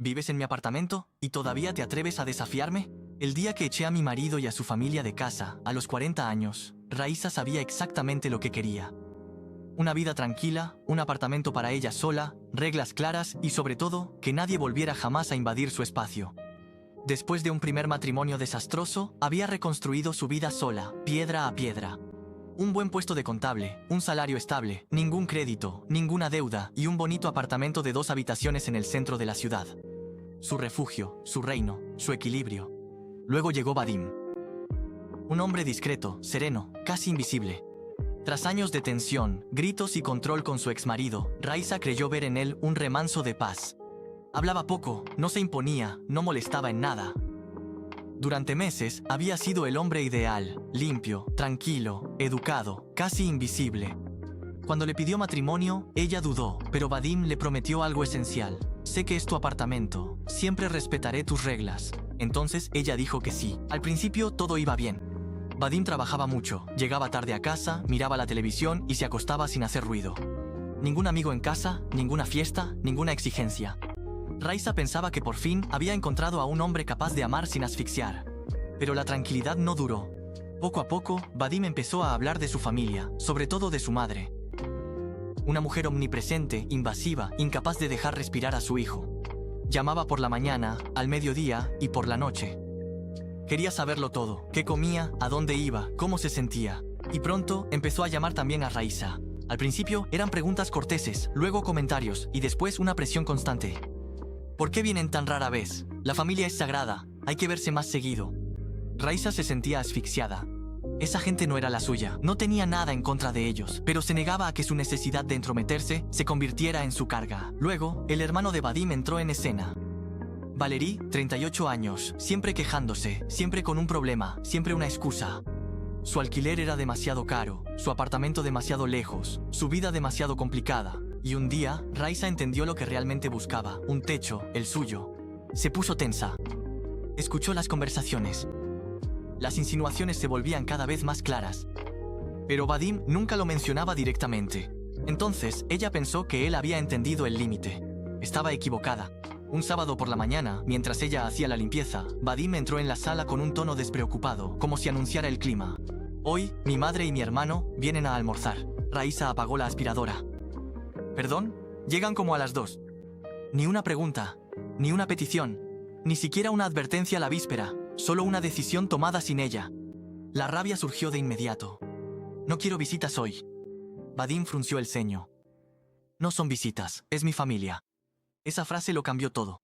¿Vives en mi apartamento y todavía te atreves a desafiarme? El día que eché a mi marido y a su familia de casa, a los 40 años, Raíssa sabía exactamente lo que quería. Una vida tranquila, un apartamento para ella sola, reglas claras y sobre todo, que nadie volviera jamás a invadir su espacio. Después de un primer matrimonio desastroso, había reconstruido su vida sola, piedra a piedra. Un buen puesto de contable, un salario estable, ningún crédito, ninguna deuda y un bonito apartamento de 2 habitaciones en el centro de la ciudad. Su refugio, su reino, su equilibrio. Luego llegó Vadim. Un hombre discreto, sereno, casi invisible. Tras años de tensión, gritos y control con su exmarido, Raíssa creyó ver en él un remanso de paz. Hablaba poco, no se imponía, no molestaba en nada. Durante meses había sido el hombre ideal, limpio, tranquilo, educado, casi invisible. Cuando le pidió matrimonio, ella dudó, pero Vadim le prometió algo esencial. Sé que es tu apartamento, siempre respetaré tus reglas. Entonces ella dijo que sí. Al principio todo iba bien. Vadim trabajaba mucho, llegaba tarde a casa, miraba la televisión y se acostaba sin hacer ruido. Ningún amigo en casa, ninguna fiesta, ninguna exigencia. Raíssa pensaba que por fin había encontrado a un hombre capaz de amar sin asfixiar. Pero la tranquilidad no duró. Poco a poco, Vadim empezó a hablar de su familia, sobre todo de su madre. Una mujer omnipresente, invasiva, incapaz de dejar respirar a su hijo. Llamaba por la mañana, al mediodía y por la noche. Quería saberlo todo, qué comía, a dónde iba, cómo se sentía. Y pronto empezó a llamar también a Raíssa. Al principio eran preguntas corteses, luego comentarios y después una presión constante. ¿Por qué vienen tan rara vez? La familia es sagrada, hay que verse más seguido. Raíssa se sentía asfixiada. Esa gente no era la suya, no tenía nada en contra de ellos, pero se negaba a que su necesidad de entrometerse se convirtiera en su carga. Luego, el hermano de Vadim entró en escena. Valérie, 38 años, siempre quejándose, siempre con un problema, siempre una excusa. Su alquiler era demasiado caro, su apartamento demasiado lejos, su vida demasiado complicada. Y un día, Raíssa entendió lo que realmente buscaba, un techo, el suyo. Se puso tensa. Escuchó las conversaciones. Las insinuaciones se volvían cada vez más claras. Pero Vadim nunca lo mencionaba directamente. Entonces, ella pensó que él había entendido el límite. Estaba equivocada. Un sábado por la mañana, mientras ella hacía la limpieza, Vadim entró en la sala con un tono despreocupado, como si anunciara el clima. Hoy, mi madre y mi hermano vienen a almorzar. Raíssa apagó la aspiradora. ¿Perdón? Llegan como a las 2. Ni una pregunta, ni una petición, ni siquiera una advertencia a la víspera, solo una decisión tomada sin ella. La rabia surgió de inmediato. No quiero visitas hoy. Vadim frunció el ceño. No son visitas, es mi familia. Esa frase lo cambió todo.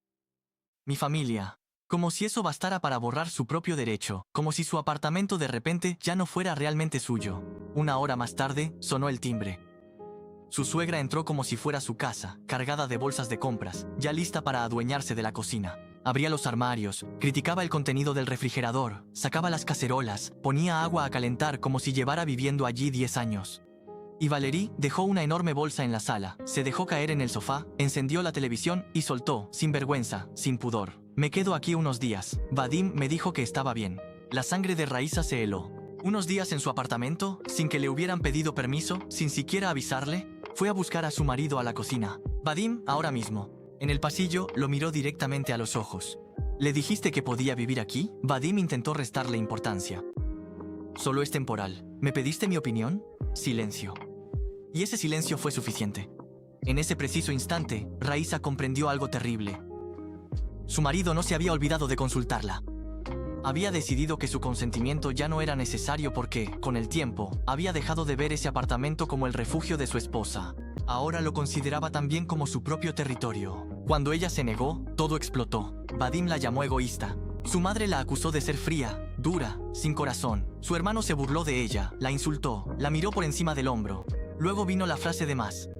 Mi familia. Como si eso bastara para borrar su propio derecho, como si su apartamento de repente ya no fuera realmente suyo. Una hora más tarde, sonó el timbre. Su suegra entró como si fuera su casa, cargada de bolsas de compras, ya lista para adueñarse de la cocina. Abría los armarios, criticaba el contenido del refrigerador, sacaba las cacerolas, ponía agua a calentar como si llevara viviendo allí 10 años. Y Valérie dejó una enorme bolsa en la sala, se dejó caer en el sofá, encendió la televisión y soltó, sin vergüenza, sin pudor. Me quedo aquí unos días. Vadim me dijo que estaba bien. La sangre de Raíssa se heló. Unos días en su apartamento, sin que le hubieran pedido permiso, sin siquiera avisarle, fue a buscar a su marido a la cocina. Vadim, ahora mismo. En el pasillo, lo miró directamente a los ojos. ¿Le dijiste que podía vivir aquí? Vadim intentó restarle importancia. Solo es temporal. ¿Me pediste mi opinión? Silencio. Y ese silencio fue suficiente. En ese preciso instante, Raíssa comprendió algo terrible. Su marido no se había olvidado de consultarla. Había decidido que su consentimiento ya no era necesario porque, con el tiempo, había dejado de ver ese apartamento como el refugio de su esposa. Ahora lo consideraba también como su propio territorio. Cuando ella se negó, todo explotó. Vadim la llamó egoísta. Su madre la acusó de ser fría, dura, sin corazón. Su hermano se burló de ella, la insultó, la miró por encima del hombro. Luego vino la frase de más.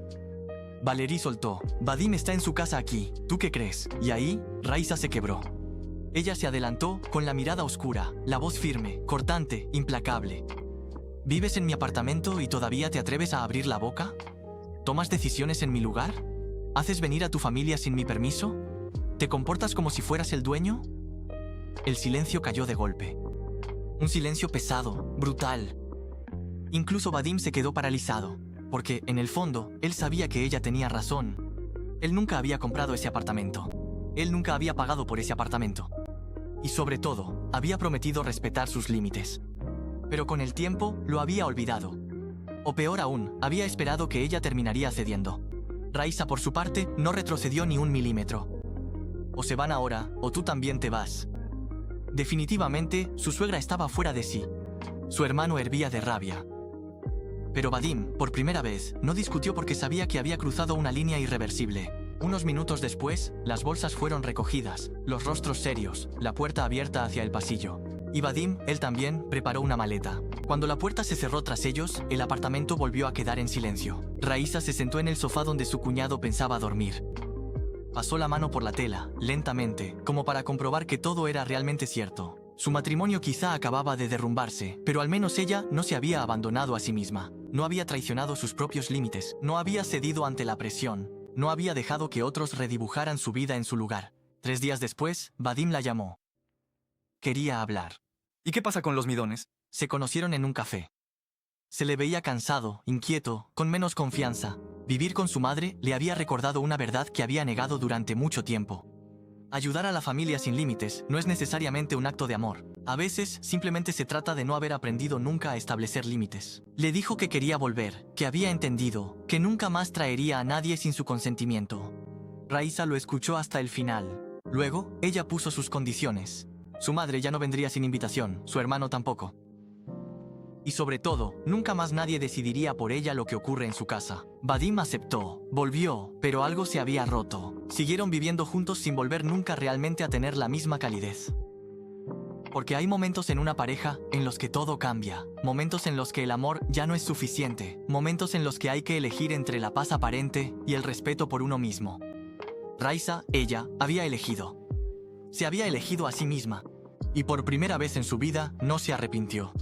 Valérie soltó. Vadim está en su casa aquí. ¿Tú qué crees? Y ahí, Raíssa se quebró. Ella se adelantó, con la mirada oscura, la voz firme, cortante, implacable. ¿Vives en mi apartamento y todavía te atreves a abrir la boca? ¿Tomas decisiones en mi lugar? ¿Haces venir a tu familia sin mi permiso? ¿Te comportas como si fueras el dueño? El silencio cayó de golpe. Un silencio pesado, brutal. Incluso Vadim se quedó paralizado, porque, en el fondo, él sabía que ella tenía razón. Él nunca había comprado ese apartamento. Él nunca había pagado por ese apartamento. Y sobre todo, había prometido respetar sus límites. Pero con el tiempo, lo había olvidado. O peor aún, había esperado que ella terminaría cediendo. Raisa, por su parte, no retrocedió ni un milímetro. O se van ahora, o tú también te vas. Definitivamente, su suegra estaba fuera de sí. Su hermano hervía de rabia. Pero Vadim, por primera vez, no discutió porque sabía que había cruzado una línea irreversible. Unos minutos después, las bolsas fueron recogidas, los rostros serios, la puerta abierta hacia el pasillo. Y Vadim, él también, preparó una maleta. Cuando la puerta se cerró tras ellos, el apartamento volvió a quedar en silencio. Raisa se sentó en el sofá donde su cuñado pensaba dormir. Pasó la mano por la tela, lentamente, como para comprobar que todo era realmente cierto. Su matrimonio quizá acababa de derrumbarse, pero al menos ella no se había abandonado a sí misma. No había traicionado sus propios límites, no había cedido ante la presión, no había dejado que otros redibujaran su vida en su lugar. 3 días después, Vadim la llamó. Quería hablar. ¿Y qué pasa con los midones? Se conocieron en un café. Se le veía cansado, inquieto, con menos confianza. Vivir con su madre le había recordado una verdad que había negado durante mucho tiempo. Ayudar a la familia sin límites no es necesariamente un acto de amor. A veces, simplemente se trata de no haber aprendido nunca a establecer límites. Le dijo que quería volver, que había entendido, que nunca más traería a nadie sin su consentimiento. Raisa lo escuchó hasta el final. Luego, ella puso sus condiciones. Su madre ya no vendría sin invitación, su hermano tampoco. Y sobre todo, nunca más nadie decidiría por ella lo que ocurre en su casa. Vadim aceptó, volvió, pero algo se había roto. Siguieron viviendo juntos sin volver nunca realmente a tener la misma calidez. Porque hay momentos en una pareja en los que todo cambia, momentos en los que el amor ya no es suficiente, momentos en los que hay que elegir entre la paz aparente y el respeto por uno mismo. Raisa, ella, había elegido. Se había elegido a sí misma. Y por primera vez en su vida no se arrepintió.